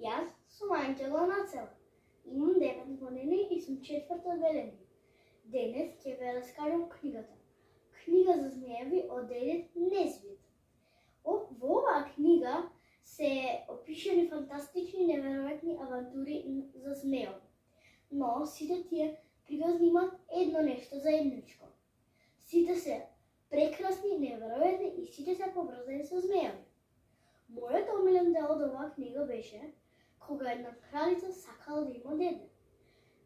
Јас сум Анđела Нацела. Имам 9 години и сум четврто одделение. Денес ќе ве раскажам книгата. Книга за змееви од Едит Несбит. Во оваа книга се опишани фантастични неверојатни авантури за змееви. Но сите тие приказни имаат едно нешто заедничко. Сите се прекрасни, неверојатни и сите се поврзани со змееви. Мојот омилен дел од оваа книга беше кога една кралица сакала да има дете.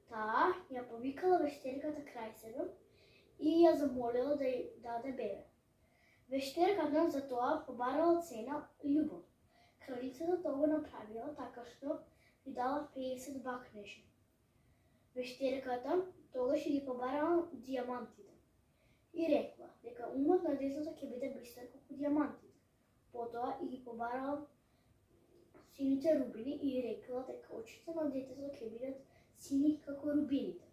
Таа ја повикала вештерката крај себе и ја замолила да ја даде бебе. Вештерката за тоа побарала цена љубов. Кралицата тоа го направила така што ја дала 50 бакнеши. Вештерката тогаш ги побарала дијамантите и рекла дека умот на детето ќе биде бистар како дијамантите. Потоа и ги побарала сините рубини и рекла дека очите на детето ќе бидат сини како рубините.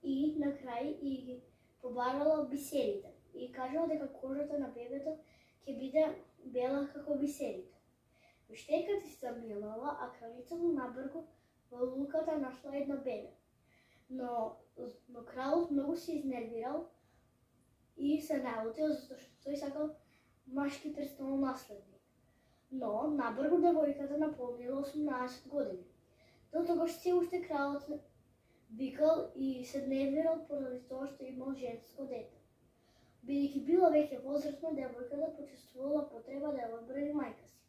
И на крај и ги побарала бисерите и кажала дека кожата на бебето ќе биде бела како бисерите. Вештерката се замилала, а кралицата набргу во луката нашла едно бебе. Но кралот многу се изнервирал и се наљутил затоа што тој сакал машки престолонаследник. Но набргу девојката наполнила 18 години. До тогаш се уште кралот викал и се нервирал поради тоа што имал женско дете. Бидејќи била веќе возрастна, девојката почувствувала потреба да ја одбрани мајка си.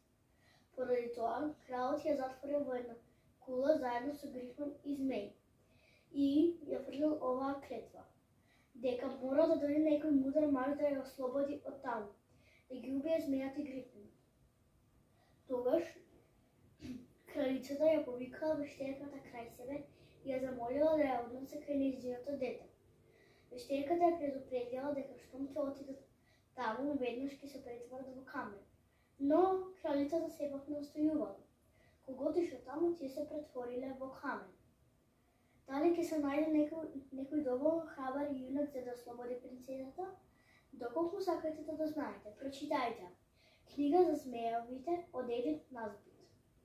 Поради тоа, кралот ја затворил во една кула заедно со грифон и змеј и ја фрлил оваа клетва, дека мора да дојде некој мудар маж да ја ослободи од таму, да ги убие змејата и грифонот. Тогаш кралицата ја повикала вештерката крај себе и ја замолила да ја однесе кај нејзиното дете. Вештерката ја предупредила дека штом ќе отидат таму, веднаш ќе се претврат во камен. Но кралицата сепак не остојувала. Кога отишла таму, тие се претвориле во камен. Дали ќе се најде некој доволно храбар јунак за да ослободи принцесата? Доколку сакате да знаете, прочитајте Книга за змеевите од Едит Несбит.